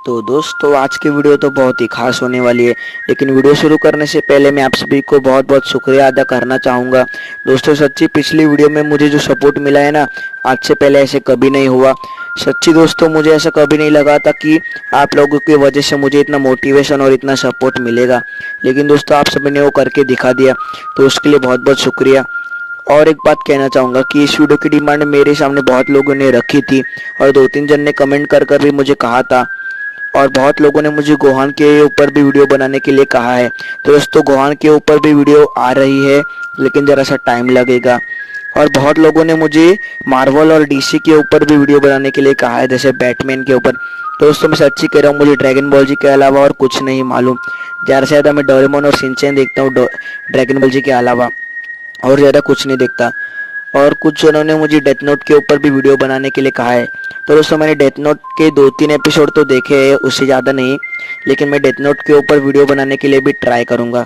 तो दोस्तों आज की वीडियो तो बहुत ही खास होने वाली है। लेकिन वीडियो शुरू करने से पहले मैं आप सभी को बहुत बहुत शुक्रिया अदा करना चाहूँगा। दोस्तों सच्ची पिछली वीडियो में मुझे जो सपोर्ट मिला है ना, आज से पहले ऐसे कभी नहीं हुआ। सच्ची दोस्तों मुझे ऐसा कभी नहीं लगा था कि आप लोगों की वजह से मुझे इतना मोटिवेशन और इतना सपोर्ट मिलेगा। लेकिन दोस्तों आप सभी ने वो करके दिखा दिया, तो उसके लिए बहुत बहुत शुक्रिया। और एक बात कहना चाहूँगा कि इस वीडियो की डिमांड मेरे सामने बहुत लोगों ने रखी थी और 2-3 जन ने कमेंट कर कर भी मुझे कहा था, और बहुत लोगों ने मुझे गोहान के ऊपर भी वीडियो बनाने के लिए कहा है। तो दोस्तों गोहान के ऊपर भी वीडियो आ रही है, लेकिन ज़रा सा टाइम लगेगा। और बहुत लोगों ने मुझे मार्वल और डीसी के ऊपर भी वीडियो बनाने के लिए कहा है, जैसे बैटमैन के ऊपर। तो दोस्तों मैं सच्ची कह रहा हूँ, मुझे ड्रैगन बॉल जी के अलावा और कुछ नहीं मालूम। ज़्यादा से ज़्यादा मैं डोरेमोन और शिनचैन देखता हूँ ड्रैगन बॉल जी के अलावा, और ज़्यादा कुछ नहीं देखता। और कुछ जनों ने मुझे डेथ नोट के ऊपर भी वीडियो बनाने के लिए कहा है। तो दोस्तों मैंने डेथ नोट के 2-3 एपिसोड तो देखे हैं, उससे ज़्यादा नहीं। लेकिन मैं डेथ नोट के ऊपर वीडियो बनाने के लिए भी ट्राई करूँगा।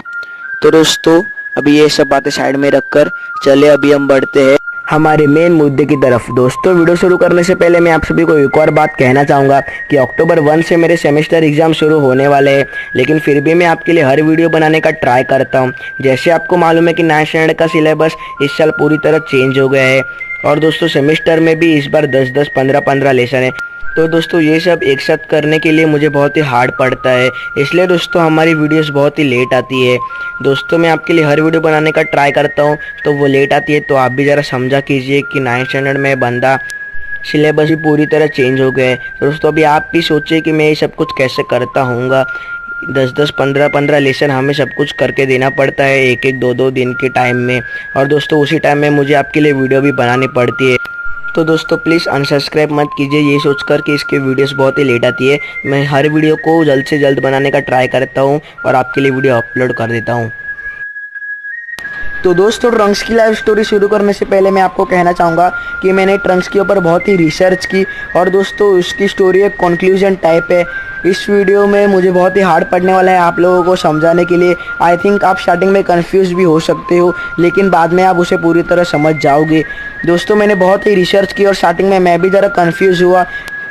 तो दोस्तों अभी ये सब बातें साइड में रखकर चले अभी हम बढ़ते हैं हमारे मेन मुद्दे की तरफ। दोस्तों वीडियो शुरू करने से पहले मैं आप सभी को एक और बात कहना चाहूँगा कि अक्टूबर 1 से मेरे सेमेस्टर एग्जाम शुरू होने वाले हैं। लेकिन फिर भी मैं आपके लिए हर वीडियो बनाने का ट्राई करता हूँ। जैसे आपको मालूम है कि 9th स्टैंडर्ड का सिलेबस इस साल पूरी तरह चेंज हो गया है, और दोस्तों सेमेस्टर में भी इस बार 10-10, 15-15 लेसन है। तो दोस्तों ये सब एक साथ करने के लिए मुझे बहुत ही हार्ड पड़ता है, इसलिए दोस्तों हमारी वीडियोस बहुत ही लेट आती है। दोस्तों मैं आपके लिए हर वीडियो बनाने का ट्राई करता हूँ, तो वो लेट आती है। तो आप भी ज़रा समझा कीजिए कि 9th स्टैंडर्ड में बंदा सिलेबस भी पूरी तरह चेंज हो गए। तो दोस्तों अभी आप भी सोचिए कि मैं ये सब कुछ कैसे करता हूँगा। 10-10, 15-15 लेसन हमें सब कुछ करके देना पड़ता है, एक एक 2-2 दिन के टाइम में। और दोस्तों उसी टाइम में मुझे आपके लिए वीडियो भी बनानी पड़ती है। तो दोस्तों प्लीज़ अनसब्सक्राइब मत कीजिए ये सोचकर कि इसकी वीडियोस बहुत ही लेट आती है। मैं हर वीडियो को जल्द से जल्द बनाने का ट्राई करता हूँ और आपके लिए वीडियो अपलोड कर देता हूँ। तो दोस्तों ट्रंक्स की लाइव स्टोरी शुरू करने से पहले मैं आपको कहना चाहूँगा कि मैंने ट्रंक्स के ऊपर बहुत ही रिसर्च की, और दोस्तों उसकी स्टोरी एक कंक्लूजन टाइप है। इस वीडियो में मुझे बहुत ही हार्ड पड़ने वाला है आप लोगों को समझाने के लिए। आई थिंक आप स्टार्टिंग में कंफ्यूज भी हो सकते हो, लेकिन बाद में आप उसे पूरी तरह समझ जाओगे। दोस्तों मैंने बहुत ही रिसर्च की और स्टार्टिंग में मैं भी ज़रा कंफ्यूज हुआ,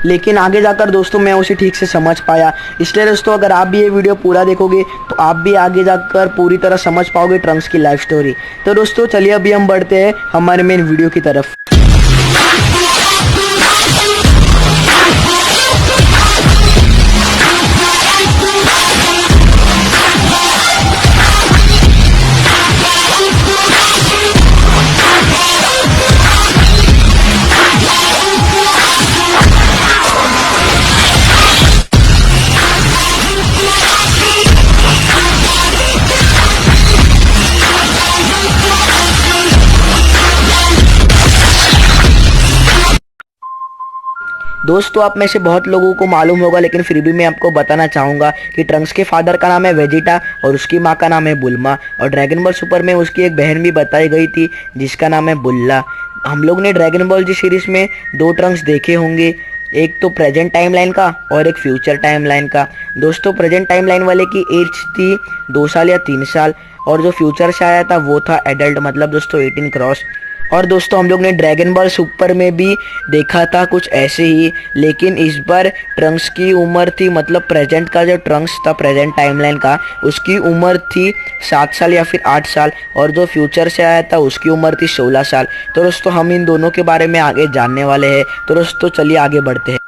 लेकिन आगे जाकर दोस्तों मैं उसे ठीक से समझ पाया। इसलिए दोस्तों अगर आप भी ये वीडियो पूरा देखोगे तो आप भी आगे जाकर पूरी तरह समझ पाओगे ट्रंक्स की लाइफ स्टोरी। तो दोस्तों चलिए अभी हम बढ़ते हैं हमारे मेन वीडियो की तरफ। दोस्तों आप में से बहुत लोगों को मालूम होगा, लेकिन फिर भी मैं आपको बताना चाहूँगा कि ट्रंक्स के फादर का नाम है वेजिटा और उसकी माँ का नाम है बुल्मा। और ड्रैगन बॉल सुपर में उसकी एक बहन भी बताई गई थी जिसका नाम है बुल्ला। हम लोग ने ड्रैगन बॉल जी सीरीज़ में 2 ट्रंक्स देखे होंगे, एक तो प्रेजेंट टाइमलाइन का और एक फ्यूचर टाइमलाइन का। दोस्तों प्रेजेंट टाइमलाइन वाले की एज थी 2 साल या 3 साल, और जो फ्यूचर से आया था वो था एडल्ट, मतलब दोस्तों 18 क्रॉस। और दोस्तों हम लोग ने ड्रैगन बॉल सुपर में भी देखा था कुछ ऐसे ही, लेकिन इस बार ट्रंक्स की उम्र थी, मतलब प्रेजेंट का जो ट्रंक्स था प्रेजेंट टाइमलाइन का, उसकी उम्र थी 7 साल या फिर 8 साल, और जो फ्यूचर से आया था उसकी उम्र थी 16 साल। तो दोस्तों हम इन दोनों के बारे में आगे जानने वाले हैं। तो दोस्तों चलिए आगे बढ़ते हैं।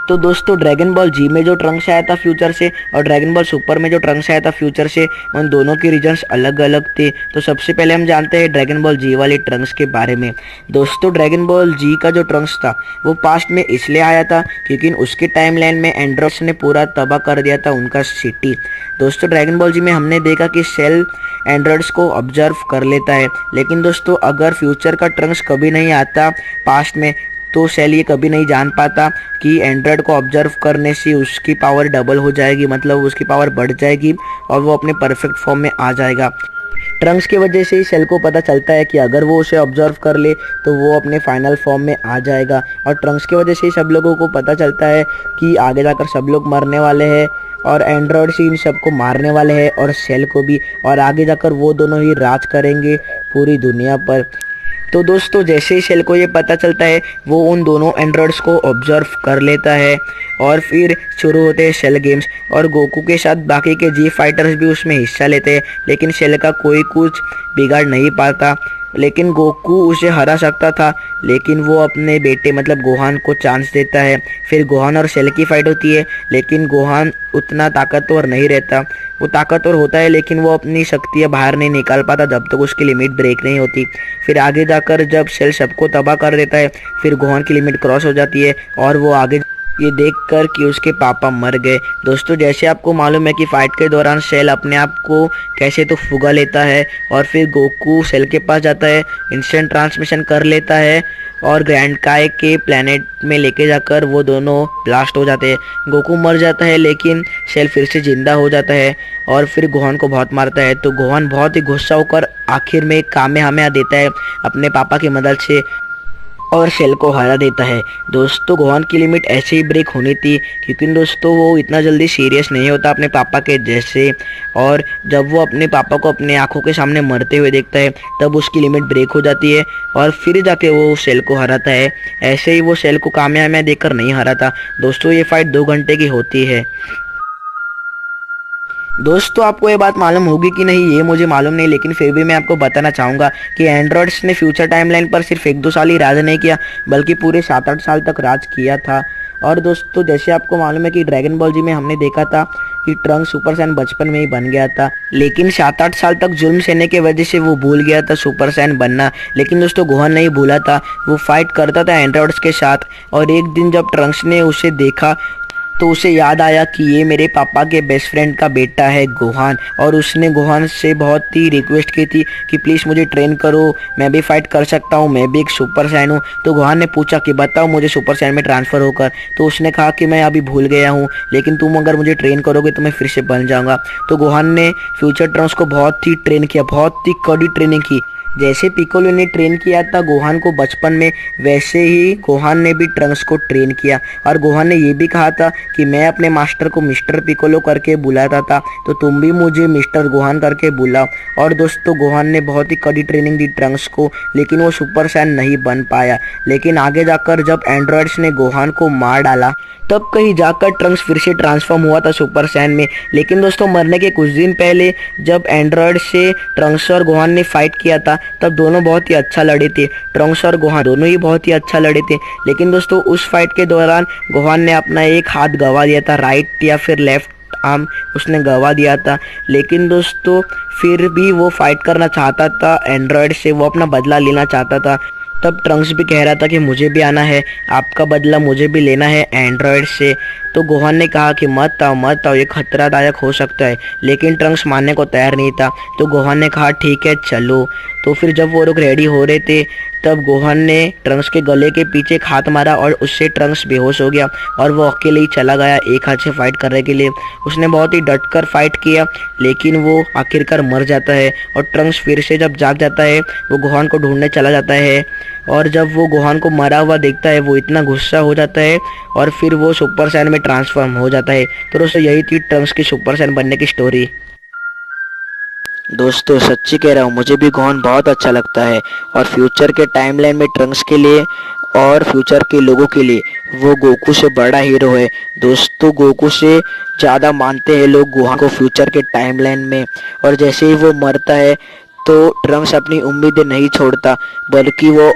तो दोस्तों ड्रैगन बॉल जी में जो ट्रंक्स आया था फ्यूचर से और ड्रैगन बॉल सुपर में जो ट्रंक्स आया था फ्यूचर से, उन दोनों के रीजन्स अलग अलग थे। तो सबसे पहले हम जानते हैं ड्रैगन बॉल जी वाले ट्रंक्स के बारे में। दोस्तों ड्रैगन बॉल जी का जो ट्रंक्स था वो पास्ट में इसलिए आया था क्योंकि उसके टाइमलाइन में एंड्रॉइड्स ने पूरा तबाह कर दिया था उनका सिटी। दोस्तों ड्रैगन बॉल जी में हमने देखा कि सेल एंड्रॉइड्स को ऑब्जर्व कर लेता है, लेकिन दोस्तों अगर फ्यूचर का ट्रंक्स कभी नहीं आता पास्ट में, तो सेल ये कभी नहीं जान पाता कि एंड्रॉयड को ऑब्जर्व करने से उसकी पावर डबल हो जाएगी, मतलब उसकी पावर बढ़ जाएगी और वो अपने परफेक्ट फॉर्म में आ जाएगा। ट्रंक्स की वजह से ही सेल को पता चलता है कि अगर वो उसे ऑब्जर्व कर ले तो वो अपने फाइनल फॉर्म में आ जाएगा, और ट्रंक्स की वजह से ही सब लोगों को पता चलता है कि आगे जाकर सब लोग मरने वाले हैं, और एंड्रॉयड से इन सबको मारने वाले हैं और सेल को भी, और आगे जाकर वो दोनों ही राज करेंगे पूरी दुनिया पर। तो दोस्तों जैसे ही सेल को ये पता चलता है वो उन दोनों एंड्रॉइड्स को ऑब्जर्व कर लेता है और फिर शुरू होते हैं सेल गेम्स। और गोकू के साथ बाकी के जी फाइटर्स भी उसमें हिस्सा लेते हैं, लेकिन सेल का कोई कुछ बिगाड़ नहीं पाता। लेकिन गोकू उसे हरा सकता था, लेकिन वो अपने बेटे मतलब गोहान को चांस देता है। फिर गोहान और सेल की फाइट होती है, लेकिन गोहान उतना ताकतवर नहीं रहता। वो ताकतवर होता है लेकिन वो अपनी शक्तियाँ बाहर नहीं निकाल पाता जब तक उसकी लिमिट ब्रेक नहीं होती। फिर आगे जाकर जब सेल सबको तबाह कर देता है, फिर गोहान की लिमिट क्रॉस हो जाती है और वो आगे ये देखकर कि उसके पापा मर गए। दोस्तों जैसे आपको मालूम है कि फाइट के दौरान सेल अपने आप को कैसे तो फुगा लेता है और फिर गोकू सेल के पास जाता है, इंस्टेंट ट्रांसमिशन कर लेता है और ग्रैंड काय के प्लेनेट में लेके जाकर वो दोनों ब्लास्ट हो जाते हैं। गोकू मर जाता है लेकिन सेल फिर से जिंदा हो जाता है और फिर गोहान को बहुत मारता है। तो गोहान बहुत ही गुस्सा होकर आखिर में कामेहामेहा देता है अपने पापा की मदद से और सेल को हरा देता है। दोस्तों गोहान की लिमिट ऐसे ही ब्रेक होनी थी, क्योंकि दोस्तों वो इतना जल्दी सीरियस नहीं होता अपने पापा के जैसे। और जब वो अपने पापा को अपने आंखों के सामने मरते हुए देखता है तब उसकी लिमिट ब्रेक हो जाती है और फिर जाके वो सेल को हराता है। ऐसे ही वो सेल को कामयाब देकर नहीं हराता। दोस्तों ये फाइट 2 घंटे की होती है। दोस्तों आपको ये बात मालूम होगी कि नहीं ये मुझे मालूम नहीं, लेकिन फिर भी मैं आपको बताना चाहूँगा कि एंड्रॉइड्स ने फ्यूचर टाइमलाइन पर सिर्फ 1-2 साल ही राज नहीं किया, बल्कि पूरे 7-8 साल तक राज किया था। और दोस्तों जैसे आपको मालूम है कि ड्रैगन बॉल जी में हमने देखा था कि ट्रंक सुपर सैन बचपन में ही बन गया था, लेकिन 7-8 साल तक जुल्म सहने की वजह से वो भूल गया था सुपर सैन बनना। लेकिन दोस्तों गोहान नहीं भूला था, वो फाइट करता था एंड्रॉइड्स के साथ। और एक दिन जब ट्रंक्स ने उसे देखा तो उसे याद आया कि ये मेरे पापा के बेस्ट फ्रेंड का बेटा है गोहान, और उसने गोहान से बहुत ही रिक्वेस्ट की थी कि प्लीज़ मुझे ट्रेन करो, मैं भी फाइट कर सकता हूँ, मैं भी एक सुपर सैन हूँ। तो गोहान ने पूछा कि बताओ मुझे सुपर सैन में ट्रांसफ़र होकर। तो उसने कहा कि मैं अभी भूल गया हूँ, लेकिन तुम अगर मुझे ट्रेन करोगे तो मैं फिर से बन जाऊँगा। तो गोहान ने फ्यूचर ट्रंक्स को बहुत ही ट्रेन किया, बहुत ही कड़ी ट्रेनिंग की। जैसे पिकोलो ने ट्रेन किया था गोहान को बचपन में, वैसे ही गोहान ने भी ट्रंक्स को ट्रेन किया। और गोहान ने ये भी कहा था कि मैं अपने मास्टर को मिस्टर पिकोलो करके बुलाता था, तो तुम भी मुझे मिस्टर गोहान करके बुलाओ। और दोस्तों गोहान ने बहुत ही कड़ी ट्रेनिंग दी ट्रंक्स को, लेकिन वो सुपर सैन नहीं बन पाया। लेकिन आगे जाकर जब एंड्रॉइड्स ने गोहान को मार डाला तब कहीं जाकर ट्रंक्स फिर से ट्रांसफॉर्म हुआ था सुपर सैन में। लेकिन दोस्तों मरने के कुछ दिन पहले जब एंड्रॉइड से ट्रंक्स और गोहान ने फाइट किया था तब दोनों बहुत ही अच्छा लड़े थे। ट्रंक्स और गोहान दोनों ही बहुत ही अच्छा लड़े थे। लेकिन दोस्तों उस फाइट के दौरान गोहान ने अपना एक हाथ गंवा दिया था, राइट या फिर लेफ्ट आर्म उसने गंवा दिया था। लेकिन दोस्तों फिर भी वो फाइट करना चाहता था एंड्रॉइड से, वो अपना बदला लेना चाहता था। तब ट्रंक्स भी कह रहा था कि मुझे भी आना है, आपका बदला मुझे भी लेना है एंड्रॉयड से। तो गोहान ने कहा कि मत आओ, ये खतरादायक हो सकता है। लेकिन ट्रंक्स मानने को तैयार नहीं था। तो गोहान ने कहा ठीक है चलो। तो फिर जब वो लोग रेडी हो रहे थे तब गोहान ने ट्रंक्स के गले के पीछे एक हाथ मारा और उससे ट्रंक्स बेहोश हो गया और वो अकेले ही चला गया एक हाथ से फाइट करने के लिए। उसने बहुत ही डट कर फाइट किया, लेकिन वो आखिरकार मर जाता है। और ट्रंक्स फिर से जब जाग जाता है वो गोहान को ढूंढने चला जाता है, और जब वो गोहान को मरा हुआ देखता है वो इतना गुस्सा हो जाता है और फिर वो सुपर सैन में ट्रांसफॉर्म हो जाता है। तो दोस्तों यही थी ट्रंक्स की सुपर सैन बनने की स्टोरी। दोस्तों सच्ची कह रहा हूँ, मुझे भी गोहान बहुत अच्छा लगता है और फ्यूचर के टाइमलाइन में ट्रंक्स के लिए और फ्यूचर के लोगों के लिए वो गोकू से बड़ा हीरो है। दोस्तों गोकू से ज़्यादा मानते हैं लोग गोहान को फ्यूचर के टाइमलाइन में। और जैसे ही वो मरता है तो ट्रंक्स अपनी उम्मीदें नहीं छोड़ता, बल्कि वो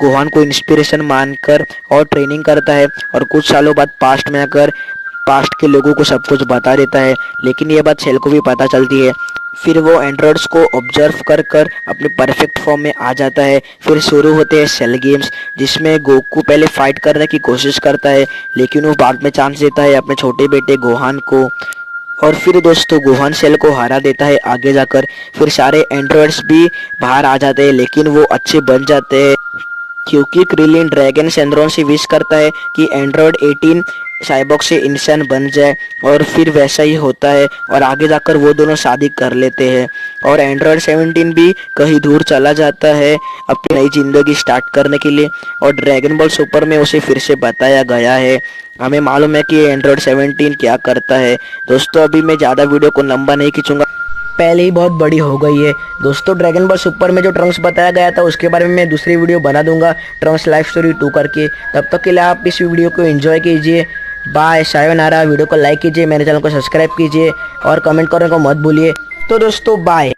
गोहान को इंस्पिरेशन मानकर और ट्रेनिंग करता है और कुछ सालों बाद पास्ट में आकर पास्ट के लोगों को सब कुछ बता देता है। लेकिन ये बात सेल को भी पता चलती है। फिर वो एंड्रॉइड्स को ऑब्जर्व कर अपने परफेक्ट फॉर्म में आ जाता है। फिर शुरू होते हैं सेल गेम्स, जिसमें गोकू पहले फाइट करने की कोशिश करता है, लेकिन वो बाद में चांस देता है अपने छोटे बेटे गोहान को। और फिर दोस्तों गोहान सेल को हरा देता है आगे जाकर। फिर सारे एंड्रॉइड्स भी बाहर आ जाते हैं, लेकिन वो अच्छे बन जाते हैं क्योंकि क्रिलिन ड्रैगन सेंद्रोन से विश करता है कि एंड्रॉइड 18 साइबॉग से इंसान बन जाए, और फिर वैसा ही होता है और आगे जाकर वो दोनों शादी कर लेते हैं। और एंड्रॉइड 17 भी कहीं दूर चला जाता है अपनी नई जिंदगी स्टार्ट करने के लिए, और ड्रैगन बॉल सुपर में उसे फिर से बताया गया है। हमें मालूम है कि एंड्रॉइड 17 क्या करता है। दोस्तों अभी मैं ज़्यादा वीडियो को लंबा नहीं खींचूंगा, पहले ही बहुत बड़ी हो गई है। दोस्तों ड्रैगन बॉल सुपर में जो ट्रंक्स बताया गया था उसके बारे में मैं दूसरी वीडियो बना दूंगा, ट्रंक्स लाइफ स्टोरी 2 करके। तब तक के लिए आप इस वीडियो को एंजॉय कीजिए। बाय, सायोनारा। वीडियो को लाइक कीजिए, मेरे चैनल को सब्सक्राइब कीजिए और कमेंट करने को मत भूलिए। तो दोस्तों बाय।